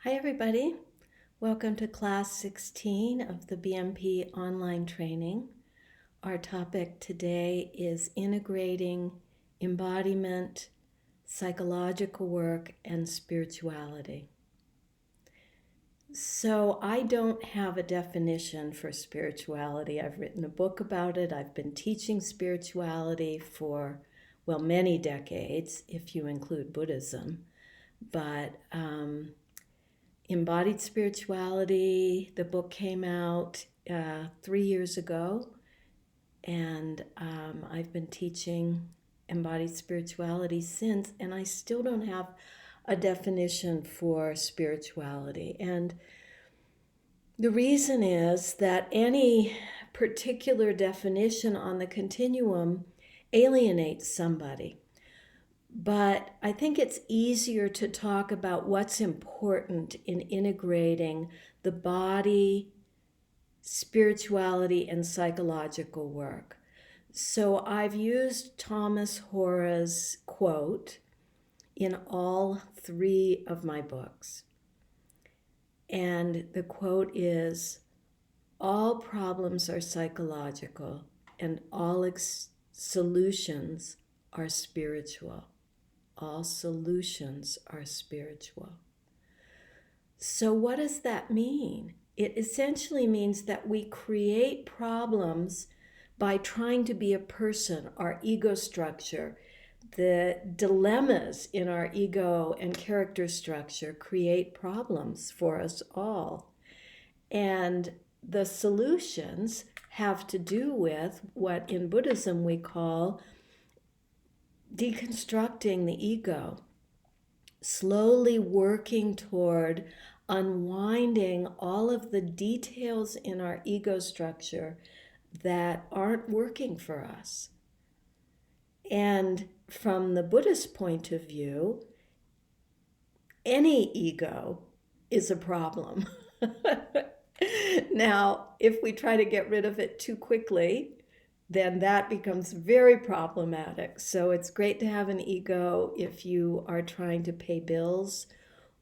Hi everybody, welcome to class 16 of the BMP online training. Our topic today is integrating embodiment, psychological work, and spirituality. So I don't have a definition for spirituality. I've written a book about it. I've been teaching spirituality for, many decades, if you include Buddhism. But Embodied Spirituality, the book came out 3 years ago, and I've been teaching embodied spirituality since, and I still don't have a definition for spirituality. And the reason is that any particular definition on the continuum alienates somebody. But I think it's easier to talk about what's important in integrating the body, spirituality, and psychological work. So I've used Thomas Hora's quote in all 3 of my books. And the quote is, "All problems are psychological and all solutions are spiritual." All solutions are spiritual. So what does that mean? It essentially means that we create problems by trying to be a person, our ego structure. The dilemmas in our ego and character structure create problems for us all. And the solutions have to do with what in Buddhism we call deconstructing the ego, slowly working toward unwinding all of the details in our ego structure that aren't working for us. And from the Buddhist point of view, any ego is a problem. Now, if we try to get rid of it too quickly, then that becomes very problematic. So it's great to have an ego if you are trying to pay bills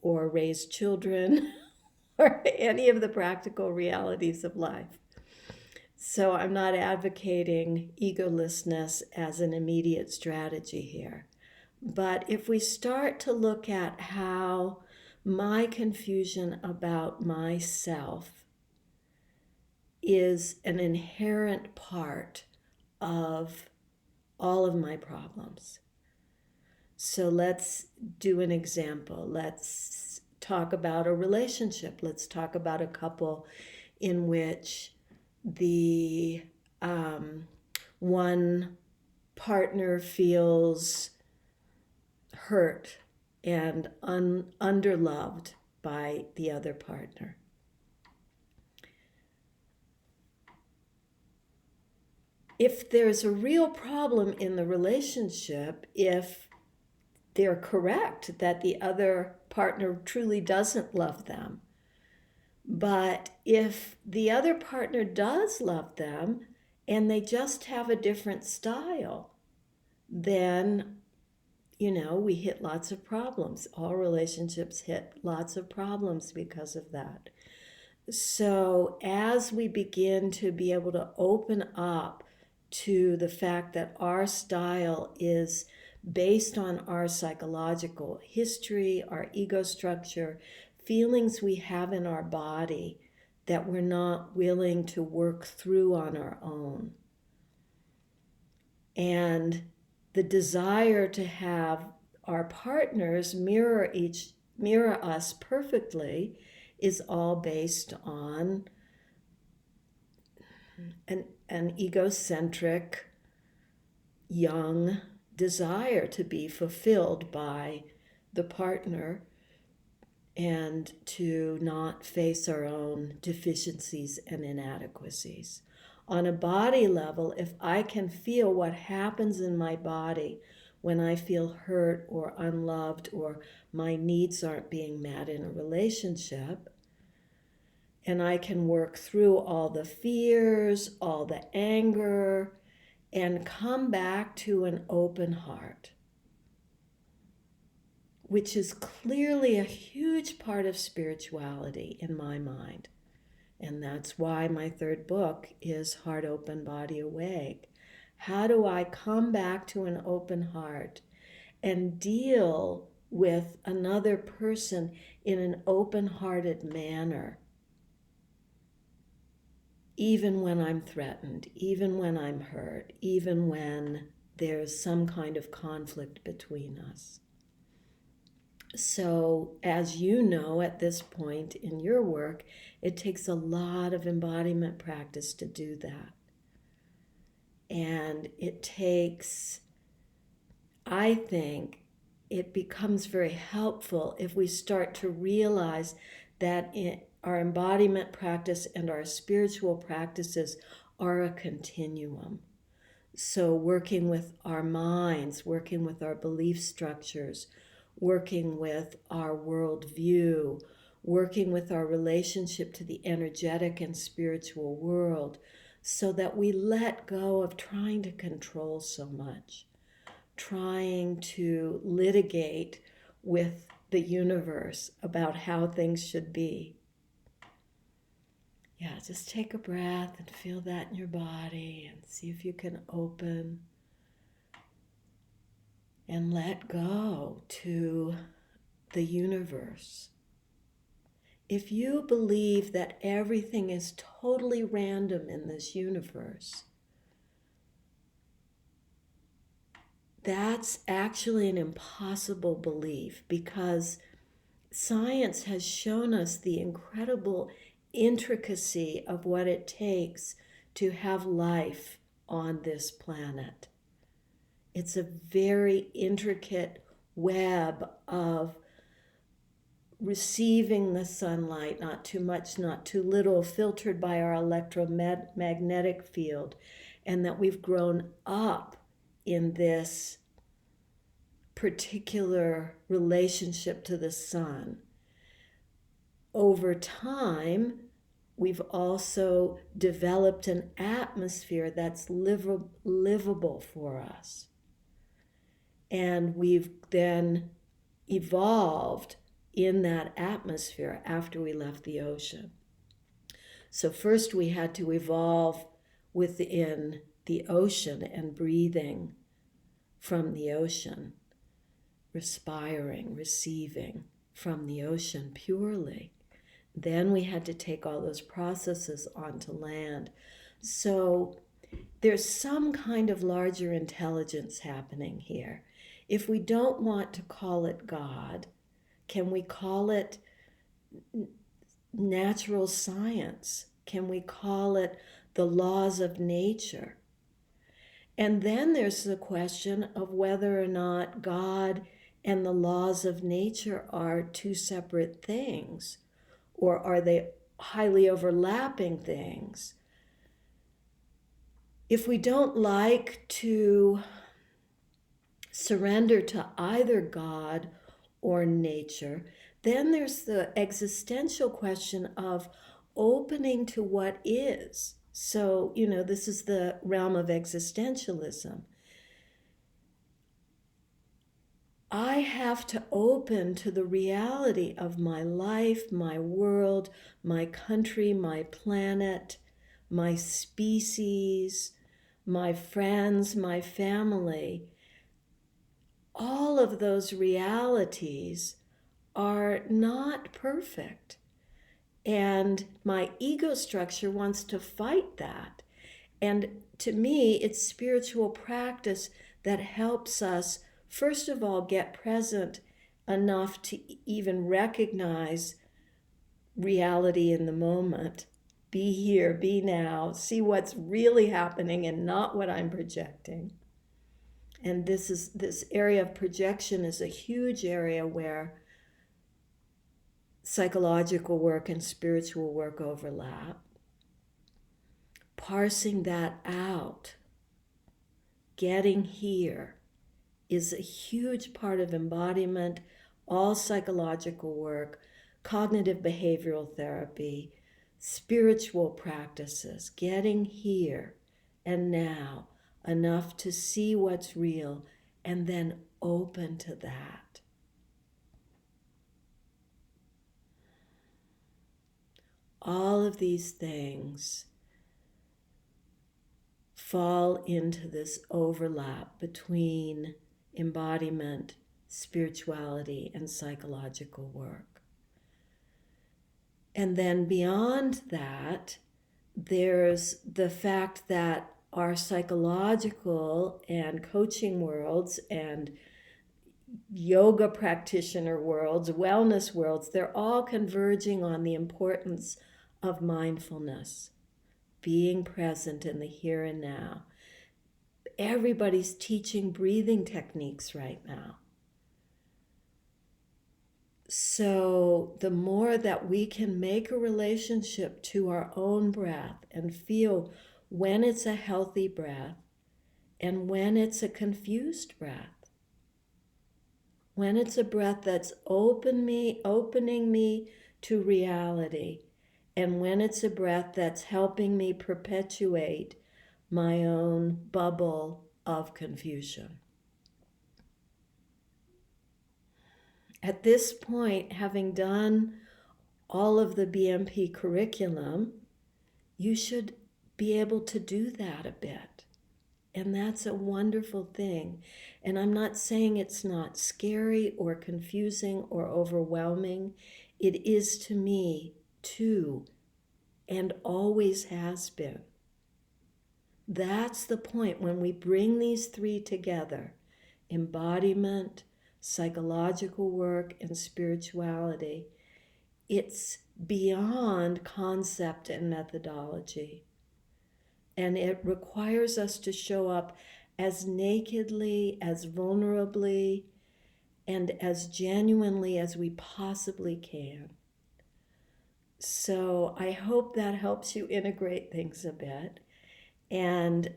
or raise children or any of the practical realities of life. So I'm not advocating egolessness as an immediate strategy here. But if we start to look at how my confusion about myself is an inherent part of all of my problems. So let's do an example. Let's talk about a relationship. Let's talk about a couple in which the one partner feels hurt and underloved by the other partner. If there's a real problem in the relationship, if they're correct that the other partner truly doesn't love them, but if the other partner does love them and they just have a different style, then, we hit lots of problems. All relationships hit lots of problems because of that. So as we begin to be able to open up to the fact that our style is based on our psychological history, our ego structure, feelings we have in our body that we're not willing to work through on our own. And the desire to have our partners mirror us perfectly is all based on an egocentric, young desire to be fulfilled by the partner and to not face our own deficiencies and inadequacies. On a body level, if I can feel what happens in my body when I feel hurt or unloved or my needs aren't being met in a relationship, and I can work through all the fears, all the anger, and come back to an open heart. which is clearly a huge part of spirituality in my mind. And that's why my third book is Heart Open, Body Awake. How do I come back to an open heart and deal with another person in an open-hearted manner, even when I'm threatened, even when I'm hurt, even when there's some kind of conflict between us? So, as you know, at this point in your work, it takes a lot of embodiment practice to do that. And it takes, I think, it becomes very helpful if we start to realize that our embodiment practice and our spiritual practices are a continuum. So working with our minds, working with our belief structures, working with our worldview, working with our relationship to the energetic and spiritual world, so that we let go of trying to control so much, trying to litigate with the universe about how things should be. Yeah, just take a breath and feel that in your body and see if you can open and let go to the universe. If you believe that everything is totally random in this universe, that's actually an impossible belief, because science has shown us the incredible intricacy of what it takes to have life on this planet. It's a very intricate web of receiving the sunlight, not too much, not too little, filtered by our electromagnetic field, and that we've grown up in this particular relationship to the sun. Over time, we've also developed an atmosphere that's livable for us. And we've then evolved in that atmosphere after we left the ocean. So first we had to evolve within the ocean and breathing from the ocean, respiring, receiving from the ocean purely. Then we had to take all those processes onto land. So there's some kind of larger intelligence happening here. If we don't want to call it God, can we call it natural science? Can we call it the laws of nature? And then there's the question of whether or not God and the laws of nature are two separate things, or are they highly overlapping things? If we don't like to surrender to either God or nature, then there's the existential question of opening to what is. So, this is the realm of existentialism. I have to open to the reality of my life, my world, my country, my planet, my species, my friends, my family. All of those realities are not perfect. And my ego structure wants to fight that. And to me, it's spiritual practice that helps us, first of all, get present enough to even recognize reality in the moment. Be here, be now, see what's really happening and not what I'm projecting. And this area of projection is a huge area where psychological work and spiritual work overlap. Parsing that out, getting here, is a huge part of embodiment, all psychological work, cognitive behavioral therapy, spiritual practices, getting here and now, enough to see what's real and then open to that. all of these things fall into this overlap between embodiment, spirituality, and psychological work. And then beyond that, there's the fact that our psychological and coaching worlds and yoga practitioner worlds, wellness worlds, they're all converging on the importance of mindfulness, being present in the here and now. Everybody's teaching breathing techniques right now. So the more that we can make a relationship to our own breath and feel when it's a healthy breath and when it's a confused breath, when it's a breath that's opening me to reality, and when it's a breath that's helping me perpetuate my own bubble of confusion. At this point, having done all of the BMP curriculum, you should be able to do that a bit. And that's a wonderful thing. And I'm not saying it's not scary or confusing or overwhelming. It is to me too, and always has been. That's the point when we bring these three together, embodiment, psychological work, and spirituality. It's beyond concept and methodology. And it requires us to show up as nakedly, as vulnerably, and as genuinely as we possibly can. So I hope that helps you integrate things a bit. And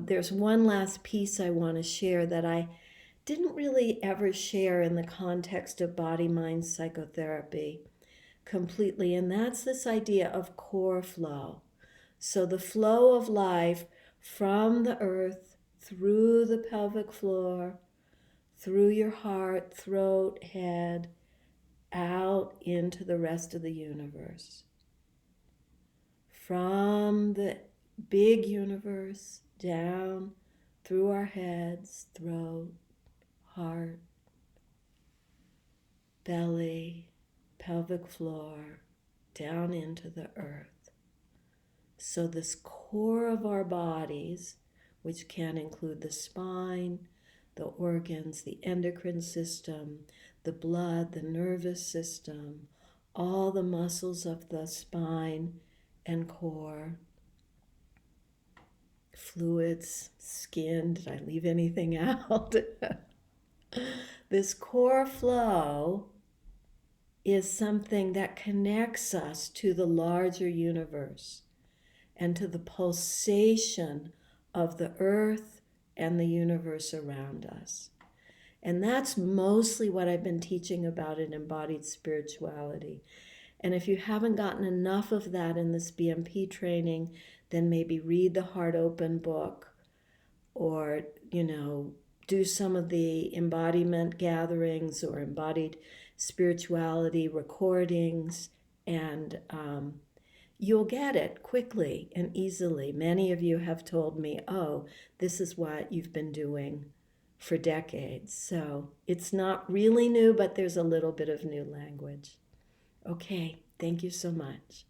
there's one last piece I want to share that I didn't really ever share in the context of body-mind psychotherapy completely, and that's this idea of core flow. So the flow of life from the earth, through the pelvic floor, through your heart, throat, head, out into the rest of the universe. From the big universe down through our heads, throat, heart, belly, pelvic floor, down into the earth. So this core of our bodies, which can include the spine, the organs, the endocrine system, the blood, the nervous system, all the muscles of the spine and core, fluids, skin, did I leave anything out? This core flow is something that connects us to the larger universe and to the pulsation of the earth and the universe around us. And that's mostly what I've been teaching about in embodied spirituality. And if you haven't gotten enough of that in this BMP training, then maybe read the Heart Open book, or, do some of the embodiment gatherings or embodied spirituality recordings, and you'll get it quickly and easily. Many of you have told me, oh, this is what you've been doing for decades. So it's not really new, but there's a little bit of new language. Okay, thank you so much.